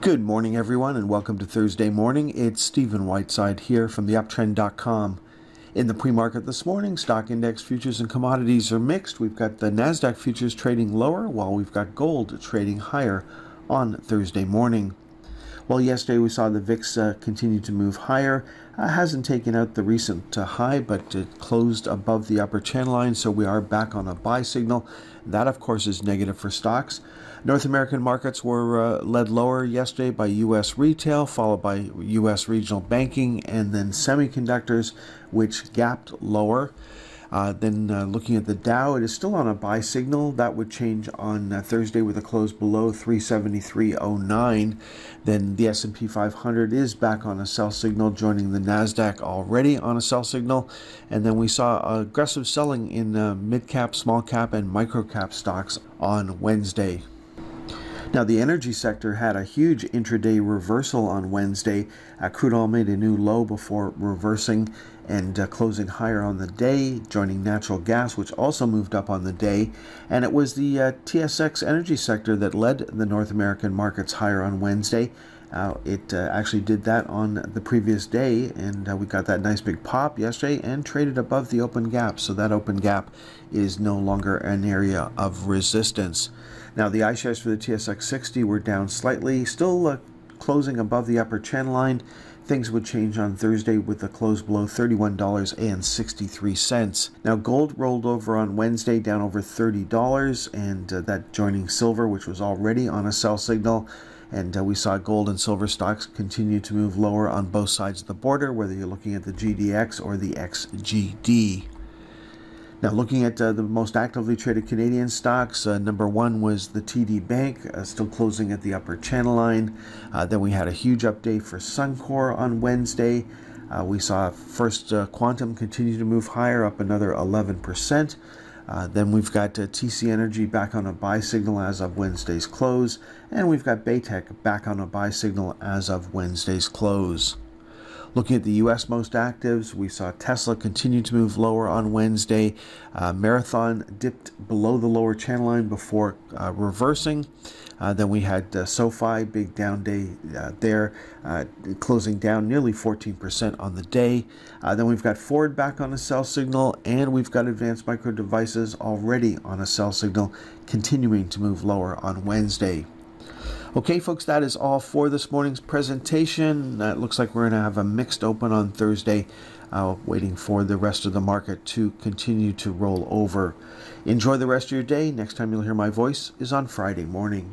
Good morning, everyone, and welcome to Thursday morning. It's Stephen Whiteside here from theuptrend.com. In the pre-market this morning, stock index futures and commodities are mixed. We've got the NASDAQ futures trading lower, while we've got gold trading higher on Thursday morning. Well, yesterday we saw the VIX continue to move higher. Hasn't taken out the recent high, but it closed above the upper channel line, so we are back on a buy signal. That, of course, is negative for stocks. North American markets were led lower yesterday by U.S. retail, followed by U.S. regional banking, and then semiconductors, which gapped lower. Then looking at the Dow, it is still on a buy signal. That would change on Thursday with a close below 373.09. Then the S&P 500 is back on a sell signal, joining the NASDAQ already on a sell signal. And then we saw aggressive selling in mid-cap, small-cap, and micro-cap stocks on Wednesday. Now, the energy sector had a huge intraday reversal on Wednesday. Crude oil made a new low before reversing and closing higher on the day, joining natural gas, which also moved up on the day. And it was the TSX energy sector that led the North American markets higher on Wednesday. It actually did that on the previous day, and we got that nice big pop yesterday and traded above the open gap. So that open gap is no longer an area of resistance. Now, the iShares for the TSX 60 were down slightly, still closing above the upper channel line. Things would change on Thursday with a close below $31.63. Now, gold rolled over on Wednesday down over $30, and that joining silver, which was already on a sell signal. And we saw gold and silver stocks continue to move lower on both sides of the border, whether you're looking at the GDX or the XGD. Now, looking at the most actively traded Canadian stocks, number one was the TD Bank, still closing at the upper channel line. Then we had a huge update for Suncor on Wednesday. We saw First Quantum continue to move higher, up another 11%. Then we've got TC Energy back on a buy signal as of Wednesday's close, and we've got Baytech back on a buy signal as of Wednesday's close. Looking at the U.S. most actives, we saw Tesla continue to move lower on Wednesday. Marathon dipped below the lower channel line before reversing. Then we had SoFi, big down day there, closing down nearly 14% on the day. Then we've got Ford back on a sell signal, and we've got Advanced Micro Devices already on a sell signal, continuing to move lower on Wednesday. Okay, folks, that is all for this morning's presentation. It looks like we're going to have a mixed open on Thursday, waiting for the rest of the market to continue to roll over. Enjoy the rest of your day. Next time you'll hear my voice is on Friday morning.